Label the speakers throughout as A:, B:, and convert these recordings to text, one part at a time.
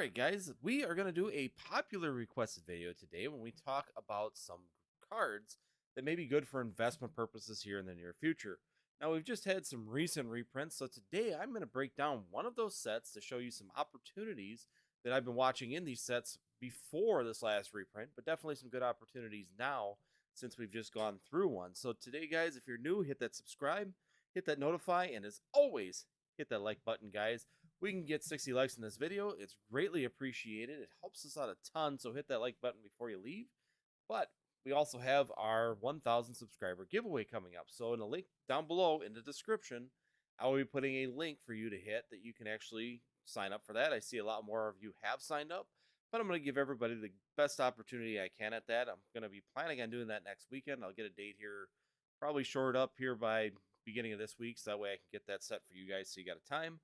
A: Alright guys, we are going to do a popular requested video today when we talk about some cards that may be good for investment purposes here in the near future. Now we've just had some recent reprints, so today I'm going to break down one of those sets to show you some opportunities that I've been watching in these sets before this last reprint, but definitely some good opportunities now since we've just gone through one. So today guys, if you're new, hit that subscribe, hit that notify, and as always, hit that like button guys. We can get 60 likes in this video. It's greatly appreciated. It helps us out a ton, so hit that like button before you leave. But we also have our 1,000 subscriber giveaway coming up. So in the link down below in the description, I will be putting a link for you to hit that you can actually sign up for that. I see a lot more of you have signed up, but I'm going to give everybody the best opportunity I can at that. I'm going to be planning on doing that next weekend. I'll get a date here, probably shored up here by beginning of this week, so that way I can get that set for you guys so you got a time.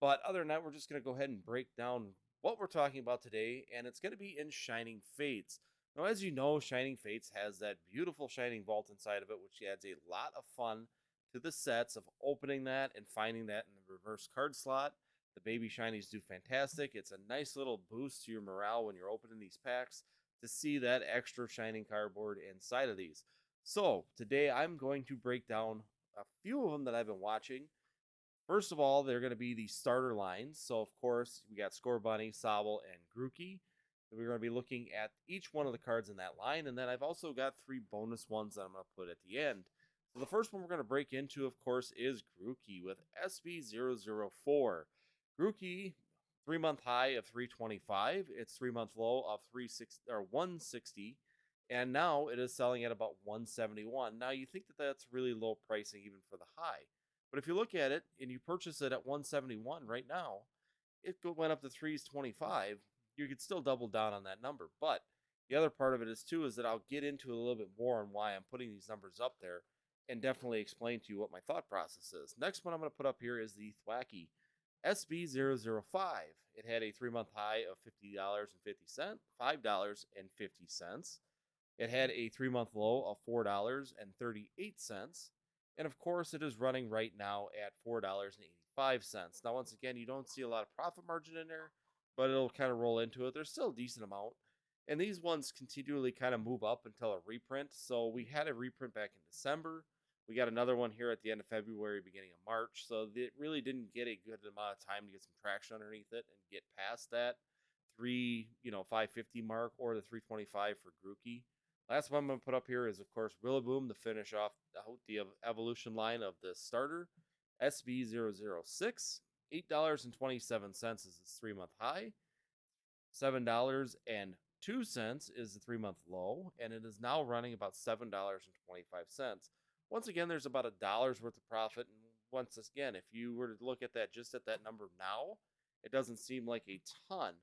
A: But other than that, we're just going to go ahead and break down what we're talking about today, and it's going to be in Shining Fates. Now, as you know, Shining Fates has that beautiful Shining Vault inside of it, which adds a lot of fun to the sets of opening that and finding that in the reverse card slot. The baby Shinies do fantastic. It's a nice little boost to your morale when you're opening these packs to see that extra Shining cardboard inside of these. So, today I'm going to break down a few of them that I've been watching. First of all, they're going to be the starter lines. So, of course, we got Score Bunny, Sobble, and Grookey. We're going to be looking at each one of the cards in that line. And then I've also got 3 bonus ones that I'm going to put at the end. So the first one we're going to break into, of course, is Grookey with SB004. Grookey, 3-month high of 325. Its 3-month low of 160. And now it is selling at about 171. Now, you think that that's really low pricing even for the high. But if you look at it and you purchase it at 171 right now, it went up to 325. You could still double down on that number. But the other part of it is too is that I'll get into a little bit more on why I'm putting these numbers up there and definitely explain to you what my thought process is. Next one I'm going to put up here is the Thwacky SB005. It had a 3-month high of $50.50, $5.50. It had a 3-month low of $4.38. And of course, it is running right now at $4.85. Now, once again, you don't see a lot of profit margin in there, but it'll kind of roll into it. There's still a decent amount. And these ones continually kind of move up until a reprint. So we had a reprint back in December. We got another one here at the end of February, beginning of March. So it really didn't get a good amount of time to get some traction underneath it and get past that 550 mark or the 325 for Grookey. Last one I'm going to put up here is, of course, Rillaboom to finish off the evolution line of the starter. SB006, $8.27 is its 3-month high. $7.02 is the 3-month low, and it is now running about $7.25. Once again, there's about $1 worth of profit. And once again, if you were to look at that just at that number now, it doesn't seem like a ton.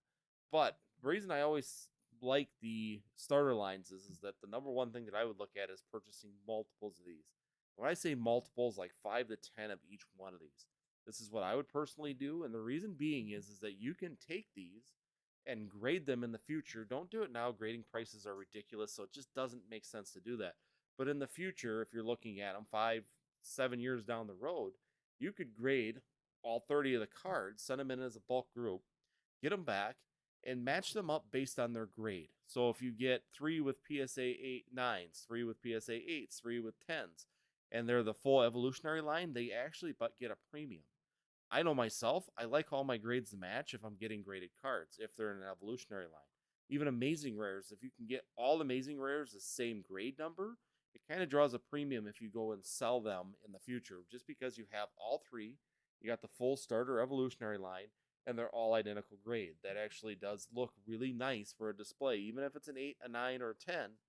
A: But the reason I always like the starter lines is that the number one thing that I would look at is purchasing multiples of these. When I say multiples, like 5 to 10 of each one of these, this is what I would personally do. And the reason being is that you can take these and grade them in the future. Don't do it now. Grading prices are ridiculous, so it just doesn't make sense to do that. But in the future, if you're looking at them 5-7 years down the road, you could grade all 30 of the cards, send them in as a bulk group, get them back, and match them up based on their grade. So if you get 3 with PSA 9s, 3 with PSA 8s, 3 with 10s, and they're the full evolutionary line, they actually get a premium. I know myself, I like all my grades to match if I'm getting graded cards, if they're in an evolutionary line. Even amazing rares, if you can get all amazing rares the same grade number, it kind of draws a premium if you go and sell them in the future. Just because you have all 3, you got the full starter evolutionary line, and they're all identical grade. That actually does look really nice for a display. Even if it's an 8, a 9, or a 10,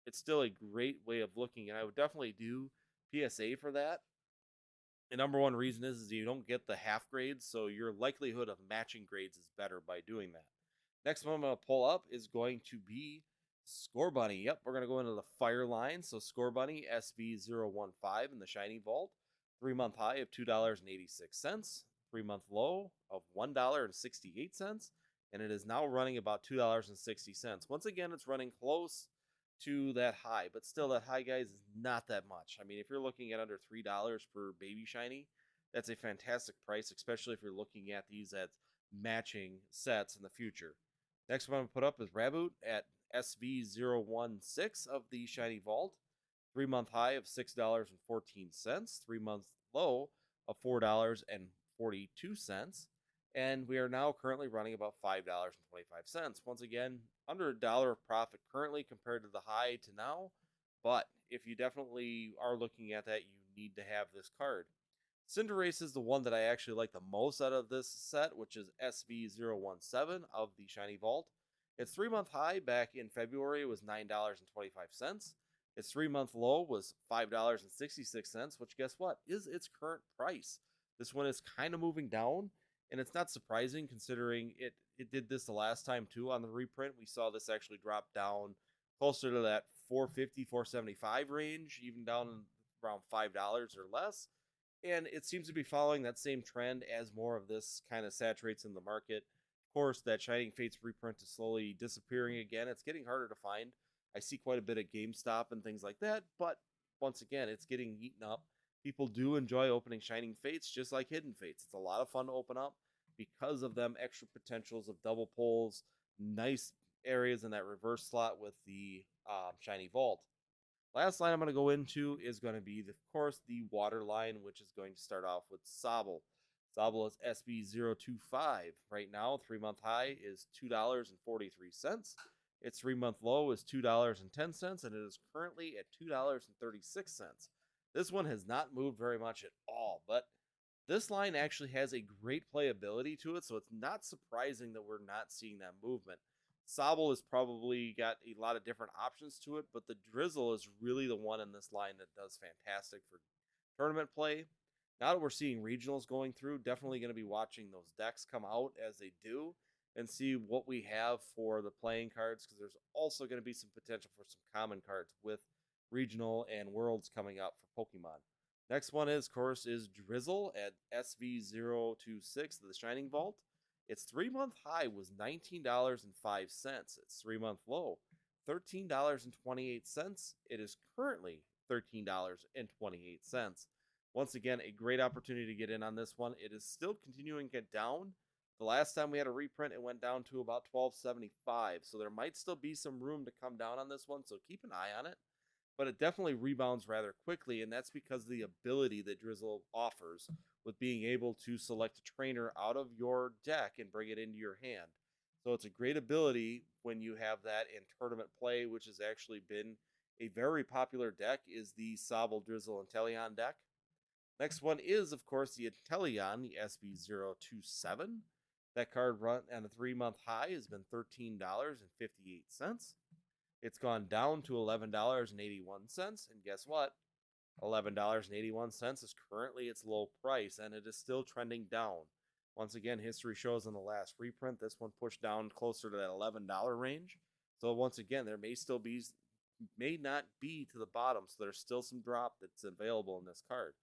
A: it's still a great way of looking, and I would definitely do PSA for that. The number one reason is you don't get the half grades, so your likelihood of matching grades is better by doing that. Next one I'm going to pull up is going to be Score Bunny. Yep, we're going to go into the fire line. So Score Bunny SB015 in the Shiny Vault. 3-month high of $2.86. 3-month low of $1.68, and it is now running about $2.60. Once again, it's running close to that high, but still that high, guys, is not that much. I mean, if you're looking at under $3 per baby shiny, that's a fantastic price, especially if you're looking at these at matching sets in the future. Next one I'm going to put up is Raboot at SV016 of the Shiny Vault. 3-month high of $6.14, 3-month low of $4.42, and we are now currently running about $5.25. Once again, under $1 of profit currently compared to the high to now, but if you definitely are looking at that, you need to have this card. Cinderace is the one that I actually like the most out of this set, which is SV017 of the Shiny Vault. Its 3-month high back in February was $9.25. Its 3-month low was $5.66, which guess what? Is its current price. This one is kind of moving down, and it's not surprising considering it did this the last time too on the reprint. We saw this actually drop down closer to that 450, 475 range, even down around $5 or less. And it seems to be following that same trend as more of this kind of saturates in the market. Of course, that Shining Fates reprint is slowly disappearing again. It's getting harder to find. I see quite a bit of GameStop and things like that, but once again, it's getting eaten up. People do enjoy opening Shining Fates just like Hidden Fates. It's a lot of fun to open up because of them extra potentials of double pulls, nice areas in that reverse slot with the Shiny Vault. Last line I'm going to go into is going to be, of course, the water line, which is going to start off with Sobble. Sobble is SB025. Right now, 3-month high is $2.43. Its 3-month low is $2.10, and it is currently at $2.36. This one has not moved very much at all, but this line actually has a great playability to it, so it's not surprising that we're not seeing that movement. Sobble has probably got a lot of different options to it, but the Drizzle is really the one in this line that does fantastic for tournament play. Now that we're seeing regionals going through, definitely going to be watching those decks come out as they do and see what we have for the playing cards, because there's also going to be some potential for some common cards with regional and worlds coming up for Pokemon. Next one is, of course, is Drizzle at SV026 of the Shining Vault. Its 3-month high was $19.05. Its 3-month low, $13.28. It is currently $13.28. Once again, a great opportunity to get in on this one. It is still continuing to get down. The last time we had a reprint, it went down to about $12.75. So there might still be some room to come down on this one. So keep an eye on it. But it definitely rebounds rather quickly. And that's because of the ability that Drizzle offers with being able to select a trainer out of your deck and bring it into your hand. So it's a great ability when you have that in tournament play, which has actually been a very popular deck, is the Sobble, Drizzle, Inteleon deck. Next one is, of course, the Inteleon, the SB027. That card run on a 3-month high has been $13.58. It's gone down to $11.81, and guess what? $11.81 is currently its low price, and it is still trending down. Once again, history shows in the last reprint, this one pushed down closer to that $11 range. So once again, there may not be to the bottom, so there's still some drop that's available in this card.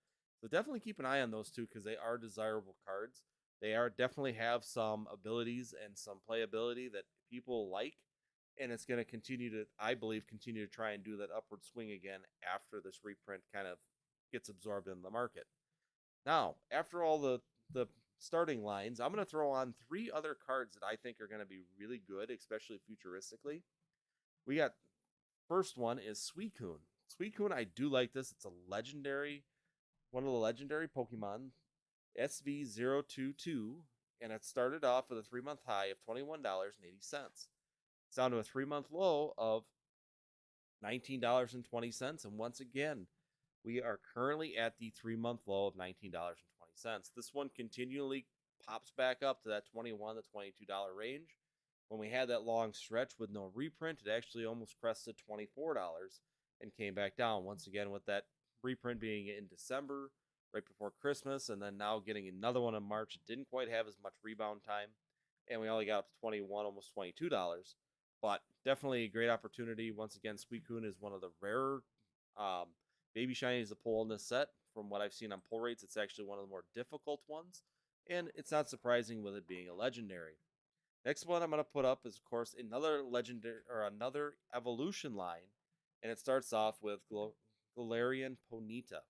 A: So definitely keep an eye on those two because they are desirable cards. They are definitely have some abilities and some playability that people like, and it's going to continue to, I believe, continue to try and do that upward swing again after this reprint kind of gets absorbed in the market. Now, after all the starting lines, I'm going to throw on 3 other cards that I think are going to be really good, especially futuristically. We got, first one is Suicune. Suicune, I do like this. It's a legendary, one of the legendary Pokemon, SV022, and it started off with a 3-month high of $21.80. It's down to a 3-month low of $19.20, and once again, we are currently at the 3-month low of $19.20. This one continually pops back up to that $21 to $22 range. When we had that long stretch with no reprint, it actually almost crested $24 and came back down once again with that reprint being in December, right before Christmas, and then now getting another one in March. It didn't quite have as much rebound time, and we only got up to $21, almost $22. But definitely a great opportunity. Once again, Suicune is one of the rarer baby shinies to pull in this set. From what I've seen on pull rates, it's actually one of the more difficult ones, and it's not surprising with it being a legendary. Next one I'm going to put up is, of course, another legendary or another evolution line, and it starts off with Galarian Ponyta.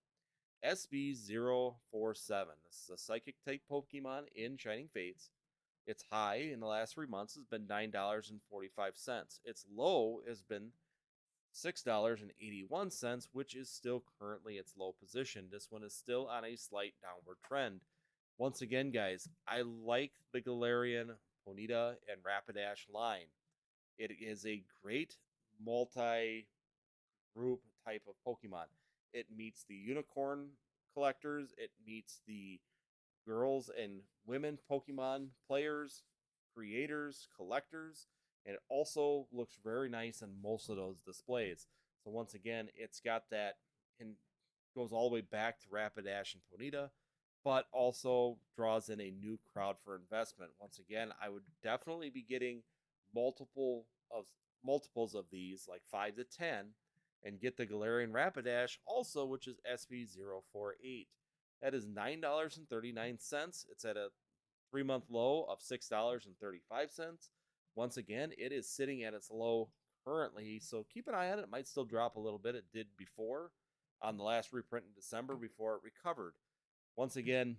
A: SB047. This is a psychic type Pokemon in Shining Fates. Its high in the last 3 months has been $9.45. Its low has been $6.81, which is still currently its low position. This one is still on a slight downward trend. Once again, guys, I like the Galarian, Ponyta, and Rapidash line. It is a great multi group type of Pokemon. It meets the unicorn collectors, it meets the girls and women Pokemon players, creators, collectors, and it also looks very nice in most of those displays. So once again, it's got that and goes all the way back to Rapidash and Ponyta, but also draws in a new crowd for investment. Once again, I would definitely be getting multiple of multiples of these, like 5 to 10, and get the Galarian Rapidash also, which is SV048. That is $9.39. It's at a 3 month low of $6.35. Once again, it is sitting at its low currently, so keep an eye on it. It might still drop a little bit. It did before on the last reprint in December before it recovered. Once again,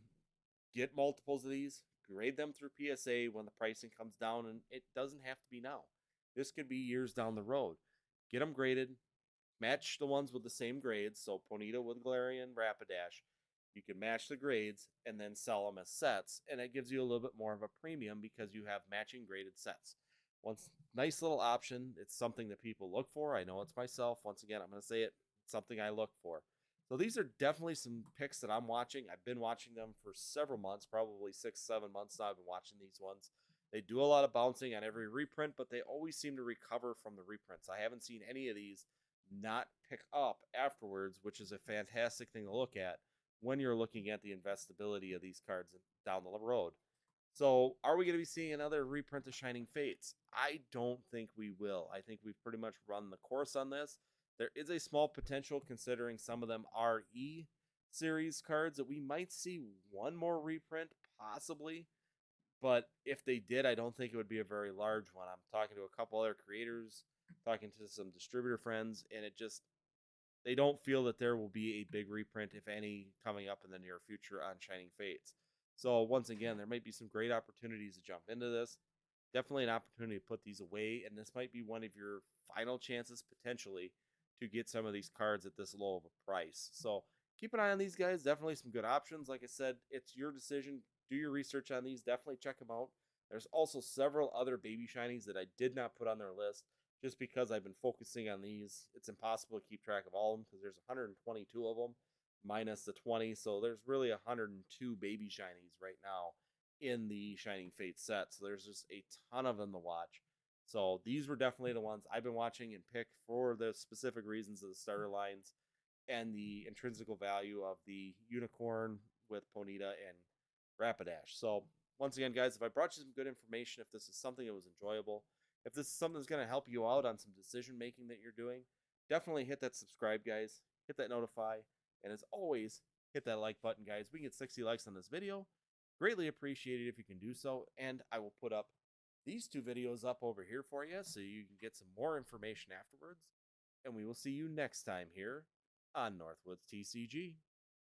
A: get multiples of these, grade them through PSA when the pricing comes down, and it doesn't have to be now. This could be years down the road. Get them graded, match the ones with the same grades. So Ponyta with Galarian, Rapidash, you can match the grades and then sell them as sets, and it gives you a little bit more of a premium because you have matching graded sets. Once nice little option. It's something that people look for. I know it's myself. Once again, I'm going to say it. It's something I look for. So these are definitely some picks that I'm watching. I've been watching them for several months, probably 6, 7 months now. I've been watching these ones. They do a lot of bouncing on every reprint, but they always seem to recover from the reprints. I haven't seen any of these not pick up afterwards, which is a fantastic thing to look at when you're looking at the investability of these cards down the road. So, are we going to be seeing another reprint of Shining Fates? I don't think we will. I think we've pretty much run the course on this. There is a small potential, considering some of them are E series cards, that we might see one more reprint, possibly. But if they did, I don't think it would be a very large one. I'm talking to a couple other creators, talking to some distributor friends, and they don't feel that there will be a big reprint, if any, coming up in the near future on Shining Fates. So once again, there might be some great opportunities to jump into this. Definitely an opportunity to put these away, and this might be one of your final chances potentially to get some of these cards at this low of a price. So keep an eye on these guys. Definitely some good options. Like I said, it's your decision. Do your research on these. Definitely check them out. There's also several other baby shinies that I did not put on their list just because I've been focusing on these. It's impossible to keep track of all of them because there's 122 of them minus the 20. So there's really 102 baby shinies right now in the Shining Fate set. So there's just a ton of them to watch. So these were definitely the ones I've been watching and picked for the specific reasons of the starter lines and the intrinsical value of the unicorn with Ponyta and Rapidash. So once again, guys, if I brought you some good information, if this is something that was enjoyable, if this is something that's going to help you out on some decision making that you're doing, definitely hit that subscribe, guys. Hit that notify. And as always, hit that like button, guys. We can get 60 likes on this video. Greatly appreciated if you can do so. And I will put up these 2 videos up over here for you so you can get some more information afterwards. And we will see you next time here on Northwoods TCG.